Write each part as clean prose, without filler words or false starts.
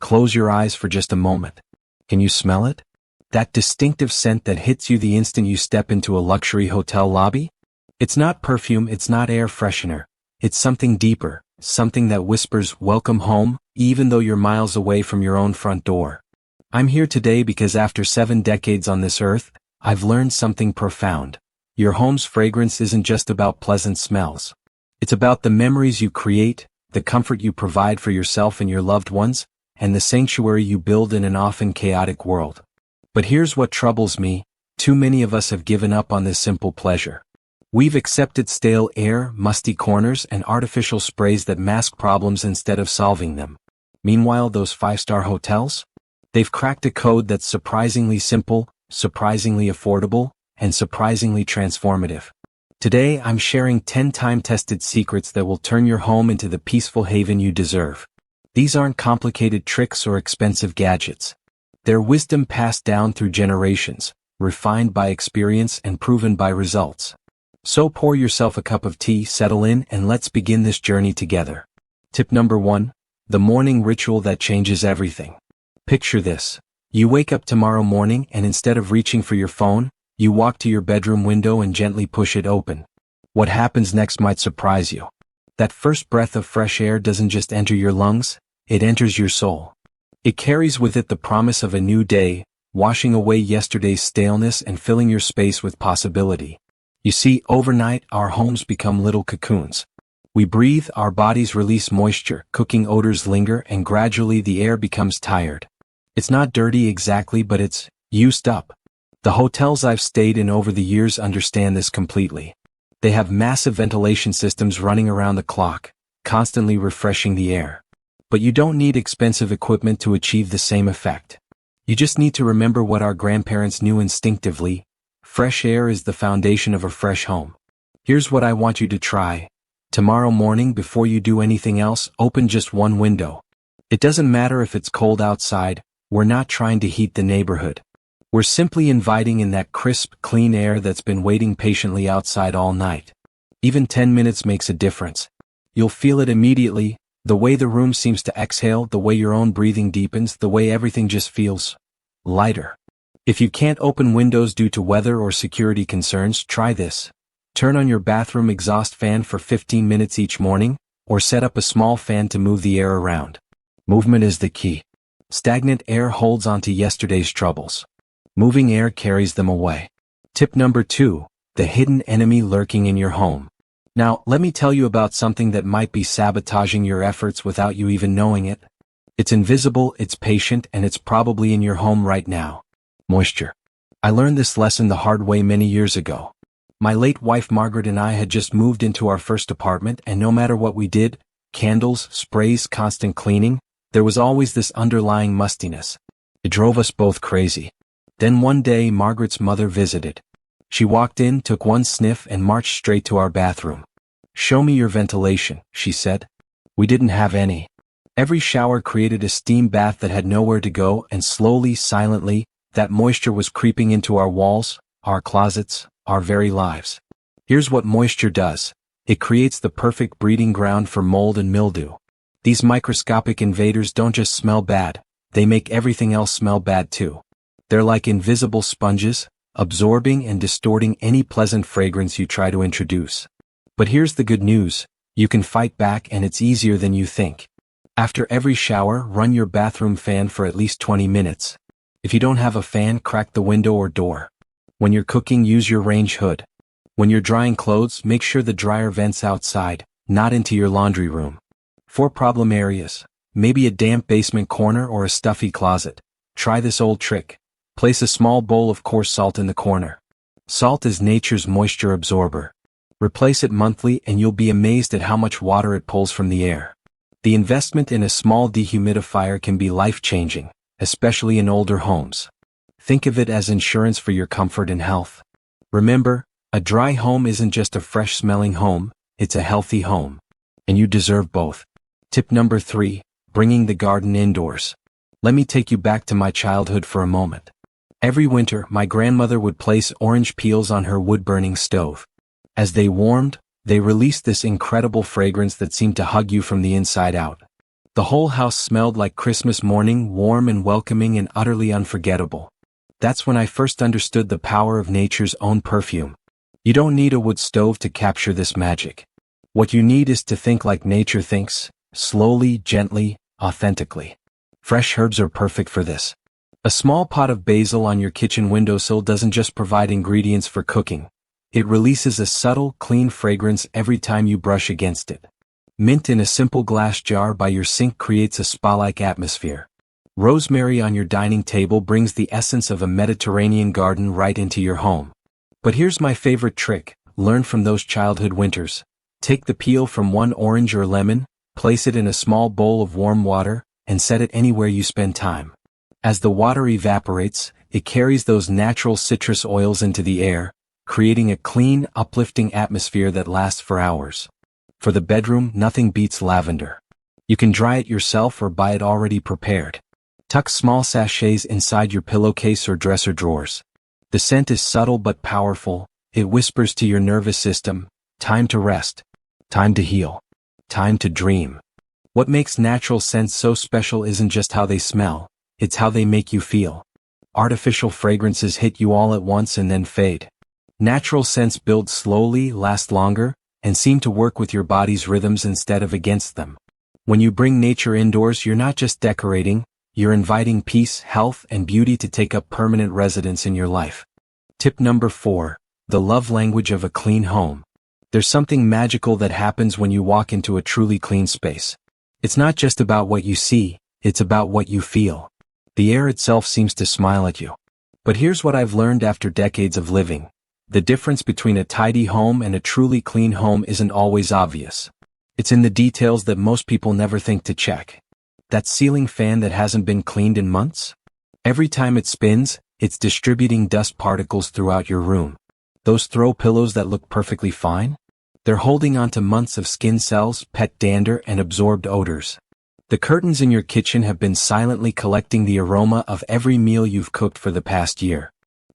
Close your eyes for just a moment. Can you smell it? That distinctive scent that hits you the instant you step into a luxury hotel lobby? It's not perfume, it's not air freshener. It's something deeper, something that whispers, "Welcome home," even though you're miles away from your own front door. I'm here today because after 7 decades on this earth, I've learned something profound. Your home's fragrance isn't just about pleasant smells. It's about the memories you create, the comfort you provide for yourself and your loved ones, and the sanctuary you build in an often chaotic world. But here's what troubles me: too many of us have given up on this simple pleasure. We've accepted stale air, musty corners, and artificial sprays that mask problems instead of solving them. Meanwhile, those 5-star hotels? They've cracked a code that's surprisingly simple, surprisingly affordable, and surprisingly transformative. Today, I'm sharing 10 time-tested secrets that will turn your home into the peaceful haven you deserve. These aren't complicated tricks or expensive gadgets. They're wisdom passed down through generations, refined by experience and proven by results. So pour yourself a cup of tea, settle in, and let's begin this journey together. Tip number 1. The morning ritual that changes everything. Picture this. You wake up tomorrow morning and instead of reaching for your phone, you walk to your bedroom window and gently push it open. What happens next might surprise you. That first breath of fresh air doesn't just enter your lungs, it enters your soul. It carries with it the promise of a new day, washing away yesterday's staleness and filling your space with possibility. You see, overnight, our homes become little cocoons. We breathe, our bodies release moisture, cooking odors linger, and gradually the air becomes tired. It's not dirty exactly, but it's used up. The hotels I've stayed in over the years understand this completely. They have massive ventilation systems running around the clock, constantly refreshing the air. But you don't need expensive equipment to achieve the same effect. You just need to remember what our grandparents knew instinctively: fresh air is the foundation of a fresh home. Here's what I want you to try. Tomorrow morning, before you do anything else, open just one window. It doesn't matter if it's cold outside, we're not trying to heat the neighborhood. We're simply inviting in that crisp, clean air that's been waiting patiently outside all night. Even 10 minutes makes a difference. You'll feel it immediately, the way the room seems to exhale, the way your own breathing deepens, the way everything just feels lighter. If you can't open windows due to weather or security concerns, try this. Turn on your bathroom exhaust fan for 15 minutes each morning, or set up a small fan to move the air around. Movement is the key. Stagnant air holds onto yesterday's troubles. Moving air carries them away. Tip number 2. The hidden enemy lurking in your home. Now, let me tell you about something that might be sabotaging your efforts without you even knowing it. It's invisible, it's patient, and it's probably in your home right now. Moisture. I learned this lesson the hard way many years ago. My late wife Margaret and I had just moved into our first apartment, and no matter what we did, candles, sprays, constant cleaning, there was always this underlying mustiness. It drove us both crazy. Then one day Margaret's mother visited. She walked in, took one sniff, and marched straight to our bathroom. "Show me your ventilation," she said. We didn't have any. Every shower created a steam bath that had nowhere to go, and slowly, silently, that moisture was creeping into our walls, our closets, our very lives. Here's what moisture does. It creates the perfect breeding ground for mold and mildew. These microscopic invaders don't just smell bad, they make everything else smell bad too. They're like invisible sponges, absorbing and distorting any pleasant fragrance you try to introduce. But here's the good news: you can fight back, and it's easier than you think. After every shower, run your bathroom fan for at least 20 minutes. If you don't have a fan, crack the window or door. When you're cooking, use your range hood. When you're drying clothes, make sure the dryer vents outside, not into your laundry room. For problem areas, maybe a damp basement corner or a stuffy closet, try this old trick. Place a small bowl of coarse salt in the corner. Salt is nature's moisture absorber. Replace it monthly and you'll be amazed at how much water it pulls from the air. The investment in a small dehumidifier can be life-changing, especially in older homes. Think of it as insurance for your comfort and health. Remember, a dry home isn't just a fresh-smelling home, it's a healthy home. And you deserve both. Tip number 3, bringing the garden indoors. Let me take you back to my childhood for a moment. Every winter, my grandmother would place orange peels on her wood-burning stove. As they warmed, they released this incredible fragrance that seemed to hug you from the inside out. The whole house smelled like Christmas morning, warm and welcoming and utterly unforgettable. That's when I first understood the power of nature's own perfume. You don't need a wood stove to capture this magic. What you need is to think like nature thinks, slowly, gently, authentically. Fresh herbs are perfect for this. A small pot of basil on your kitchen windowsill doesn't just provide ingredients for cooking. It releases a subtle, clean fragrance every time you brush against it. Mint in a simple glass jar by your sink creates a spa-like atmosphere. Rosemary on your dining table brings the essence of a Mediterranean garden right into your home. But here's my favorite trick, learn from those childhood winters. Take the peel from one orange or lemon, place it in a small bowl of warm water, and set it anywhere you spend time. As the water evaporates, it carries those natural citrus oils into the air, creating a clean, uplifting atmosphere that lasts for hours. For the bedroom, nothing beats lavender. You can dry it yourself or buy it already prepared. Tuck small sachets inside your pillowcase or dresser drawers. The scent is subtle but powerful. It whispers to your nervous system, time to rest, time to heal, time to dream. What makes natural scents so special isn't just how they smell, it's how they make you feel. Artificial fragrances hit you all at once and then fade. Natural scents build slowly, last longer, and seem to work with your body's rhythms instead of against them. When you bring nature indoors, you're not just decorating, you're inviting peace, health, and beauty to take up permanent residence in your life. Tip number 4, the love language of a clean home. There's something magical that happens when you walk into a truly clean space. It's not just about what you see, it's about what you feel. The air itself seems to smile at you. But here's what I've learned after decades of living. The difference between a tidy home and a truly clean home isn't always obvious. It's in the details that most people never think to check. That ceiling fan that hasn't been cleaned in months? Every time it spins, it's distributing dust particles throughout your room. Those throw pillows that look perfectly fine? They're holding on to months of skin cells, pet dander, and absorbed odors. The curtains in your kitchen have been silently collecting the aroma of every meal you've cooked for the past year.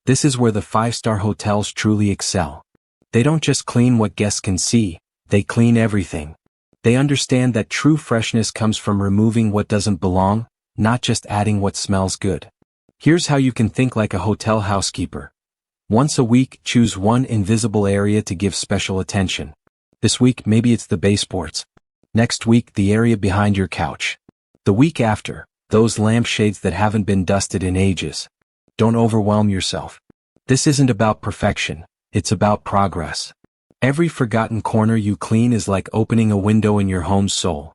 This is where the 5-star hotels truly excel. They don't just clean what guests can see, they clean everything. They understand that true freshness comes from removing what doesn't belong, not just adding what smells good. Here's how you can think like a hotel housekeeper. Once a week, choose one invisible area to give special attention. This week, maybe it's the baseboards. Next week, the area behind your couch. The week after, those lampshades that haven't been dusted in ages. Don't overwhelm yourself. This isn't about perfection, it's about progress. Every forgotten corner you clean is like opening a window in your home's soul.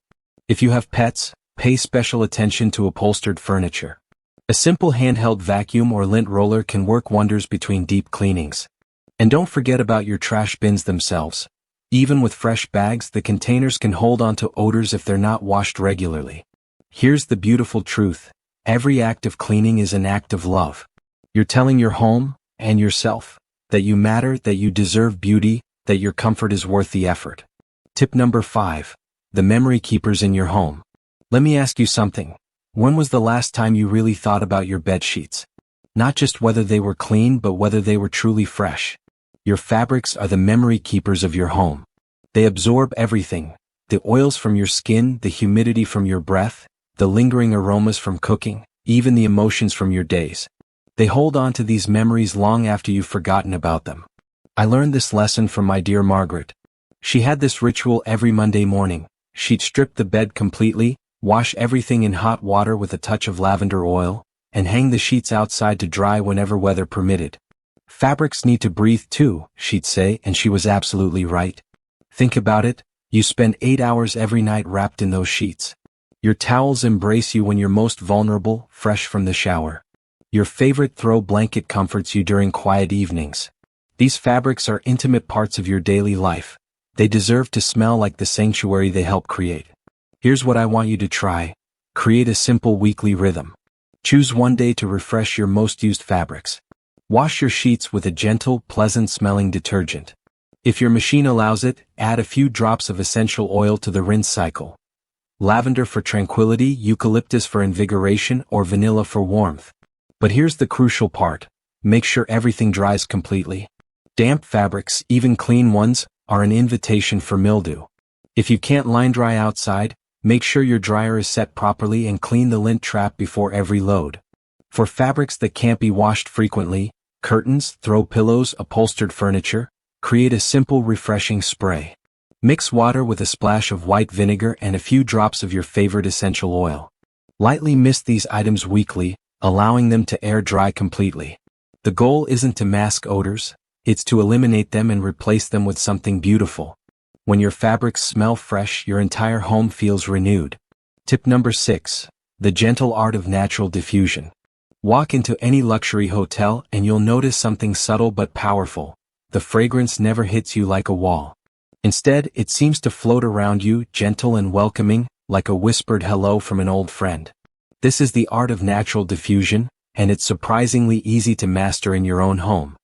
If you have pets, pay special attention to upholstered furniture. A simple handheld vacuum or lint roller can work wonders between deep cleanings. And don't forget about your trash bins themselves. Even with fresh bags, the containers can hold on to odors if they're not washed regularly. Here's the beautiful truth. Every act of cleaning is an act of love. You're telling your home, and yourself, that you matter, that you deserve beauty, that your comfort is worth the effort. Tip number 5. The memory keepers in your home. Let me ask you something. When was the last time you really thought about your bed sheets? Not just whether they were clean, but whether they were truly fresh. Your fabrics are the memory keepers of your home. They absorb everything. The oils from your skin, the humidity from your breath, the lingering aromas from cooking, even the emotions from your days. They hold on to these memories long after you've forgotten about them. I learned this lesson from my dear Margaret. She had this ritual every Monday morning. She'd strip the bed completely, wash everything in hot water with a touch of lavender oil, and hang the sheets outside to dry whenever weather permitted. Fabrics need to breathe too, she'd say, and she was absolutely right. Think about it, you spend 8 hours every night wrapped in those sheets. Your towels embrace you when you're most vulnerable, fresh from the shower. Your favorite throw blanket comforts you during quiet evenings. These fabrics are intimate parts of your daily life. They deserve to smell like the sanctuary they help create. Here's what I want you to try. Create a simple weekly rhythm. Choose one day to refresh your most used fabrics. Wash your sheets with a gentle, pleasant-smelling detergent. If your machine allows it, add a few drops of essential oil to the rinse cycle. Lavender for tranquility, eucalyptus for invigoration, or vanilla for warmth. But here's the crucial part. Make sure everything dries completely. Damp fabrics, even clean ones, are an invitation for mildew. If you can't line dry outside, Make sure your dryer is set properly and clean the lint trap before every load. For fabrics that can't be washed frequently, curtains, throw pillows, upholstered furniture, create a simple refreshing spray. Mix water with a splash of white vinegar and a few drops of your favorite essential oil. Lightly mist these items weekly, allowing them to air dry completely. The goal isn't to mask odors, it's to eliminate them and replace them with something beautiful. When your fabrics smell fresh, your entire home feels renewed. Tip number 6. The gentle art of natural diffusion. Walk into any luxury hotel and you'll notice something subtle but powerful. The fragrance never hits you like a wall. Instead, it seems to float around you, gentle and welcoming, like a whispered hello from an old friend. This is the art of natural diffusion, and it's surprisingly easy to master in your own home.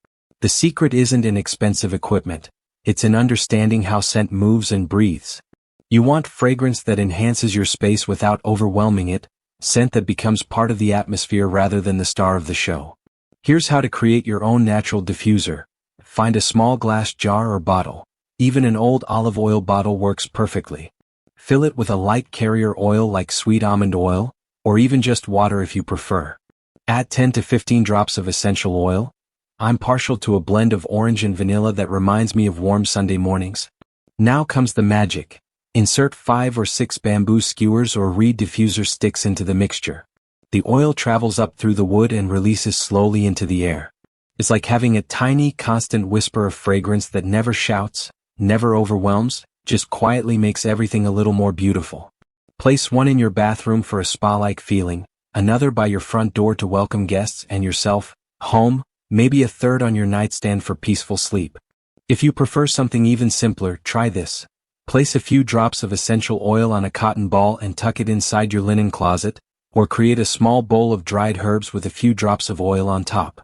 The secret isn't in expensive equipment. It's in understanding how scent moves and breathes. You want fragrance that enhances your space without overwhelming it, scent that becomes part of the atmosphere rather than the star of the show. Here's how to create your own natural diffuser. Find a small glass jar or bottle. Even an old olive oil bottle works perfectly. Fill it with a light carrier oil like sweet almond oil, or even just water if you prefer. Add 10 to 15 drops of essential oil. I'm partial to a blend of orange and vanilla that reminds me of warm Sunday mornings. Now comes the magic. Insert 5 or 6 bamboo skewers or reed diffuser sticks into the mixture. The oil travels up through the wood and releases slowly into the air. It's like having a tiny, constant whisper of fragrance that never shouts, never overwhelms, just quietly makes everything a little more beautiful. Place one in your bathroom for a spa-like feeling, another by your front door to welcome guests and yourself home, maybe a third on your nightstand for peaceful sleep. If you prefer something even simpler, try this. Place a few drops of essential oil on a cotton ball and tuck it inside your linen closet, or create a small bowl of dried herbs with a few drops of oil on top.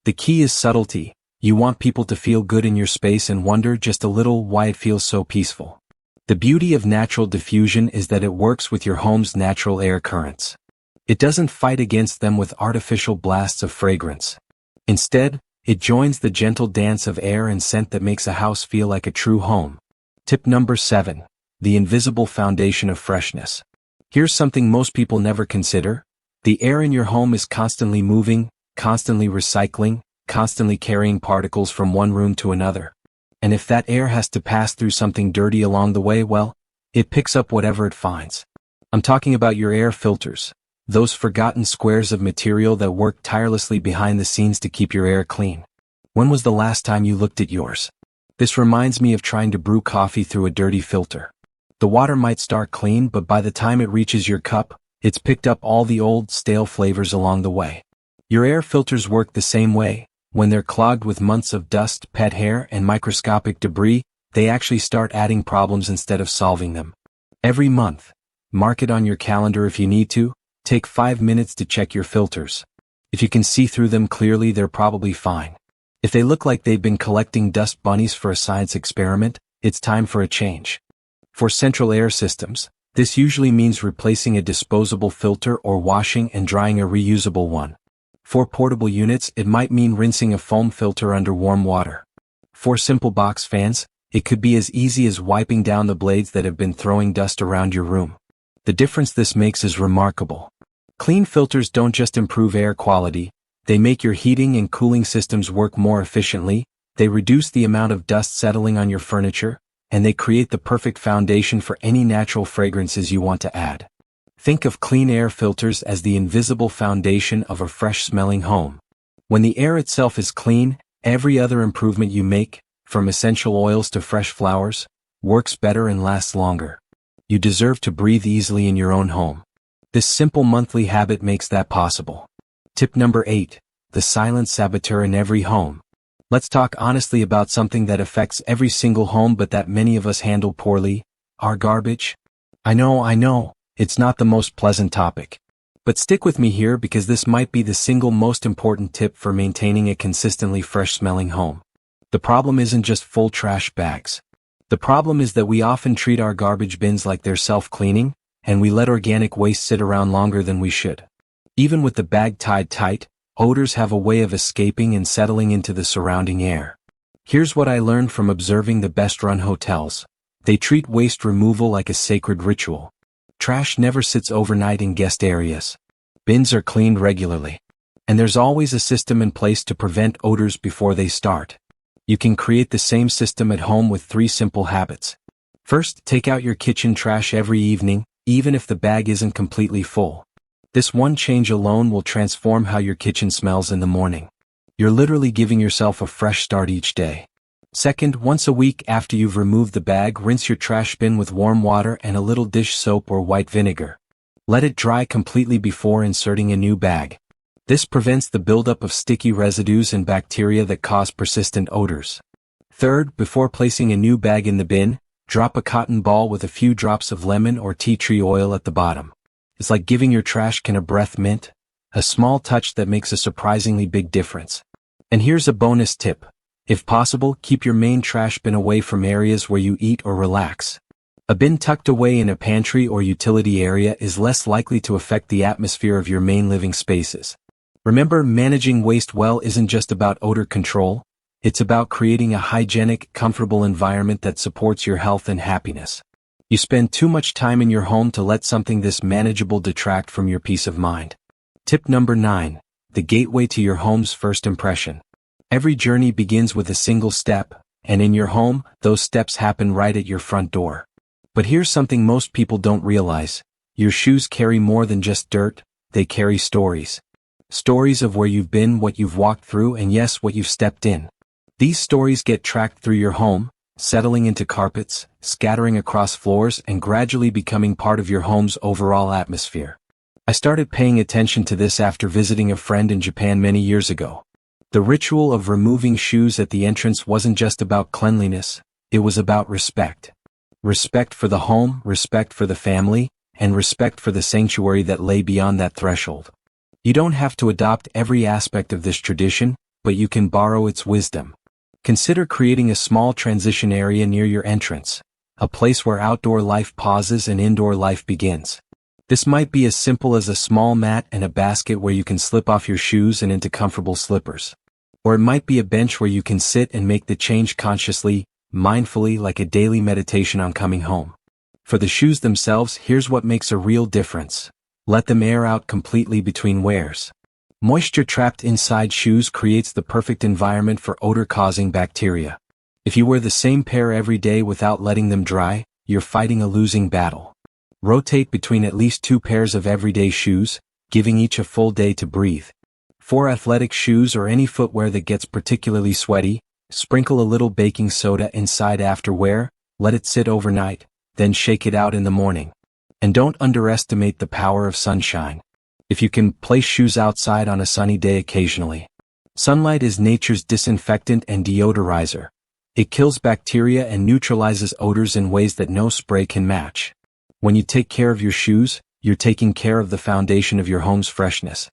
The key is subtlety. You want people to feel good in your space and wonder just a little why it feels so peaceful. The beauty of natural diffusion is that it works with your home's natural air currents. It doesn't fight against them with artificial blasts of fragrance. Instead, it joins the gentle dance of air and scent that makes a house feel like a true home. Tip number 7. The invisible foundation of freshness. Here's something most people never consider. The air in your home is constantly moving, constantly recycling, constantly carrying particles from one room to another. And if that air has to pass through something dirty along the way, well, it picks up whatever it finds. I'm talking about your air filters, those forgotten squares of material that work tirelessly behind the scenes to keep your air clean. When was the last time you looked at yours? This reminds me of trying to brew coffee through a dirty filter. The water might start clean, but by the time it reaches your cup, it's picked up all the old, stale flavors along the way. Your air filters work the same way. When they're clogged with months of dust, pet hair, and microscopic debris, they actually start adding problems instead of solving them. Every month, mark it on your calendar if you need to, take 5 minutes to check your filters. If you can see through them clearly, they're probably fine. If they look like they've been collecting dust bunnies for a science experiment, it's time for a change. For central air systems, this usually means replacing a disposable filter or washing and drying a reusable one. For portable units, it might mean rinsing a foam filter under warm water. For simple box fans, it could be as easy as wiping down the blades that have been throwing dust around your room. The difference this makes is remarkable. Clean filters don't just improve air quality, they make your heating and cooling systems work more efficiently, they reduce the amount of dust settling on your furniture, and they create the perfect foundation for any natural fragrances you want to add. Think of clean air filters as the invisible foundation of a fresh-smelling home. When the air itself is clean, every other improvement you make, from essential oils to fresh flowers, works better and lasts longer. You deserve to breathe easily in your own home. This simple monthly habit makes that possible. Tip number 8. The silent saboteur in every home. Let's talk honestly about something that affects every single home but that many of us handle poorly: our garbage. I know. It's not the most pleasant topic. But stick with me here because this might be the single most important tip for maintaining a consistently fresh-smelling home. The problem isn't just full trash bags. The problem is that we often treat our garbage bins like they're self-cleaning, and we let organic waste sit around longer than we should. Even with the bag tied tight, odors have a way of escaping and settling into the surrounding air. Here's what I learned from observing the best-run hotels. They treat waste removal like a sacred ritual. Trash never sits overnight in guest areas. Bins are cleaned regularly. And there's always a system in place to prevent odors before they start. You can create the same system at home with 3 simple habits. First, take out your kitchen trash every evening, even if the bag isn't completely full. This one change alone will transform how your kitchen smells in the morning. You're literally giving yourself a fresh start each day. Second, once a week after you've removed the bag, rinse your trash bin with warm water and a little dish soap or white vinegar. Let it dry completely before inserting a new bag. This prevents the buildup of sticky residues and bacteria that cause persistent odors. Third, before placing a new bag in the bin, drop a cotton ball with a few drops of lemon or tea tree oil at the bottom. It's like giving your trash can a breath mint, a small touch that makes a surprisingly big difference. And here's a bonus tip. If possible, keep your main trash bin away from areas where you eat or relax. A bin tucked away in a pantry or utility area is less likely to affect the atmosphere of your main living spaces. Remember, managing waste well isn't just about odor control. It's about creating a hygienic, comfortable environment that supports your health and happiness. You spend too much time in your home to let something this manageable detract from your peace of mind. Tip number 9. The gateway to your home's first impression. Every journey begins with a single step, and in your home, those steps happen right at your front door. But here's something most people don't realize. Your shoes carry more than just dirt, they carry stories. Stories of where you've been, what you've walked through, and yes, what you've stepped in. These stories get tracked through your home, settling into carpets, scattering across floors, and gradually becoming part of your home's overall atmosphere. I started paying attention to this after visiting a friend in Japan many years ago. The ritual of removing shoes at the entrance wasn't just about cleanliness, it was about respect. Respect for the home, respect for the family, and respect for the sanctuary that lay beyond that threshold. You don't have to adopt every aspect of this tradition, but you can borrow its wisdom. Consider creating a small transition area near your entrance, a place where outdoor life pauses and indoor life begins. This might be as simple as a small mat and a basket where you can slip off your shoes and into comfortable slippers. Or it might be a bench where you can sit and make the change consciously, mindfully, like a daily meditation on coming home. For the shoes themselves, here's what makes a real difference. Let them air out completely between wears. Moisture trapped inside shoes creates the perfect environment for odor-causing bacteria. If you wear the same pair every day without letting them dry, you're fighting a losing battle. Rotate between at least 2 pairs of everyday shoes, giving each a full day to breathe. For athletic shoes or any footwear that gets particularly sweaty, sprinkle a little baking soda inside after wear, let it sit overnight, then shake it out in the morning. And don't underestimate the power of sunshine. If you can, place shoes outside on a sunny day occasionally. Sunlight is nature's disinfectant and deodorizer. It kills bacteria and neutralizes odors in ways that no spray can match. When you take care of your shoes, you're taking care of the foundation of your home's freshness.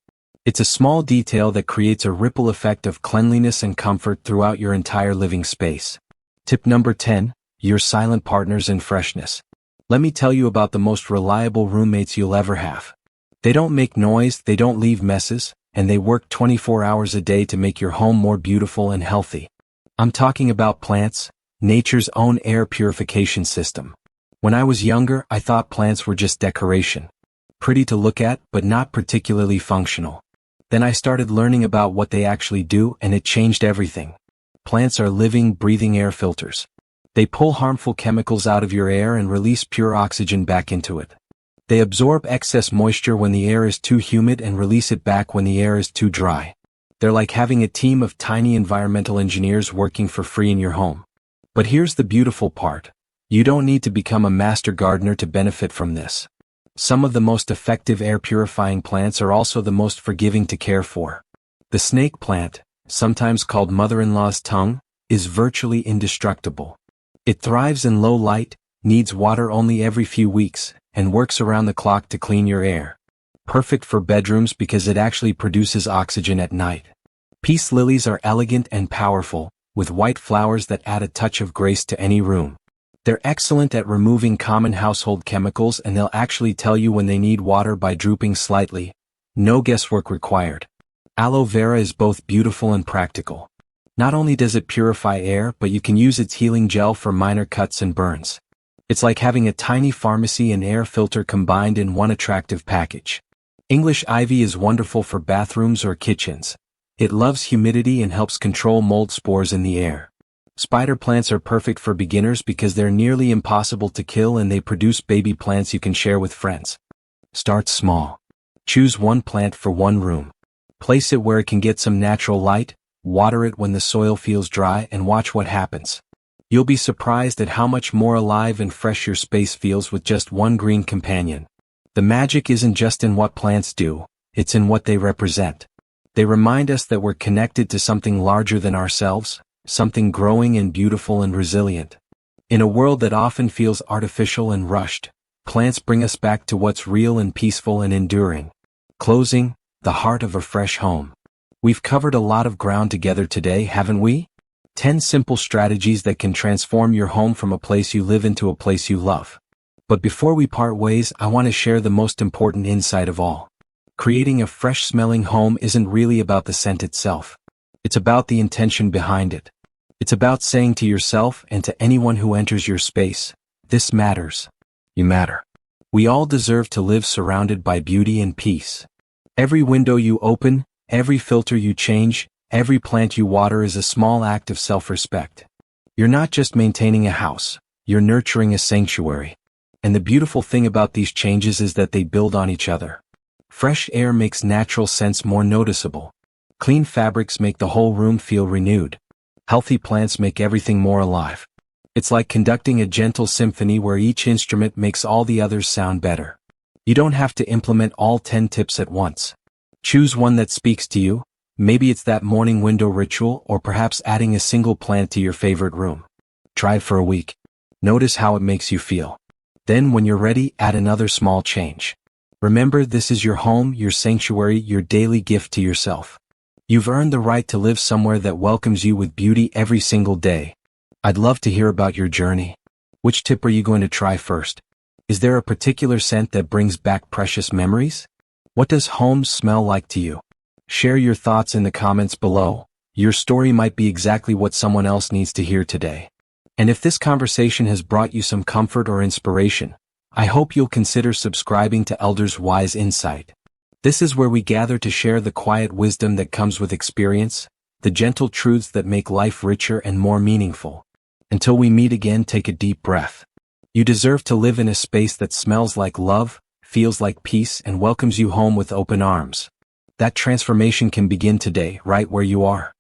It's a small detail that creates a ripple effect of cleanliness and comfort throughout your entire living space. Tip number 10, your silent partners in freshness. Let me tell you about the most reliable roommates you'll ever have. They don't make noise, they don't leave messes, and they work 24 hours a day to make your home more beautiful and healthy. I'm talking about plants, nature's own air purification system. When I was younger, I thought plants were just decoration. Pretty to look at, but not particularly functional. Then I started learning about what they actually do, and it changed everything. Plants are living, breathing air filters. They pull harmful chemicals out of your air and release pure oxygen back into it. They absorb excess moisture when the air is too humid and release it back when the air is too dry. They're like having a team of tiny environmental engineers working for free in your home. But here's the beautiful part. You don't need to become a master gardener to benefit from this. Some of the most effective air purifying plants are also the most forgiving to care for. The snake plant, sometimes called mother-in-law's tongue, is virtually indestructible. It thrives in low light, needs water only every few weeks, and works around the clock to clean your air. Perfect for bedrooms because it actually produces oxygen at night. Peace lilies are elegant and powerful, with white flowers that add a touch of grace to any room. They're excellent at removing common household chemicals, and they'll actually tell you when they need water by drooping slightly. No guesswork required. Aloe vera is both beautiful and practical. Not only does it purify air, but you can use its healing gel for minor cuts and burns. It's like having a tiny pharmacy and air filter combined in one attractive package. English ivy is wonderful for bathrooms or kitchens. It loves humidity and helps control mold spores in the air. Spider plants are perfect for beginners because they're nearly impossible to kill and they produce baby plants you can share with friends. Start small. Choose one plant for one room. Place it where it can get some natural light, water it when the soil feels dry, and watch what happens. You'll be surprised at how much more alive and fresh your space feels with just one green companion. The magic isn't just in what plants do, it's in what they represent. They remind us that we're connected to something larger than ourselves, something growing and beautiful and resilient. In a world that often feels artificial and rushed, plants bring us back to what's real and peaceful and enduring. Closing, the heart of a fresh home. We've covered a lot of ground together today, haven't we? 10 simple strategies that can transform your home from a place you live into a place you love. But before we part ways, I want to share the most important insight of all. Creating a fresh-smelling home isn't really about the scent itself. It's about the intention behind it. It's about saying to yourself and to anyone who enters your space, this matters. You matter. We all deserve to live surrounded by beauty and peace. Every window you open, every filter you change, every plant you water is a small act of self-respect. You're not just maintaining a house, you're nurturing a sanctuary. And the beautiful thing about these changes is that they build on each other. Fresh air makes natural scents more noticeable. Clean fabrics make the whole room feel renewed. Healthy plants make everything more alive. It's like conducting a gentle symphony where each instrument makes all the others sound better. You don't have to implement all 10 tips at once. Choose one that speaks to you. Maybe it's that morning window ritual, or perhaps adding a single plant to your favorite room. Try it for a week. Notice how it makes you feel. Then when you're ready, add another small change. Remember, this is your home, your sanctuary, your daily gift to yourself. You've earned the right to live somewhere that welcomes you with beauty every single day. I'd love to hear about your journey. Which tip are you going to try first? Is there a particular scent that brings back precious memories? What does home smell like to you? Share your thoughts in the comments below. Your story might be exactly what someone else needs to hear today. And if this conversation has brought you some comfort or inspiration, I hope you'll consider subscribing to Elders' Wise Insight. This is where we gather to share the quiet wisdom that comes with experience, the gentle truths that make life richer and more meaningful. Until we meet again, take a deep breath. You deserve to live in a space that smells like love, feels like peace, and welcomes you home with open arms. That transformation can begin today, right where you are.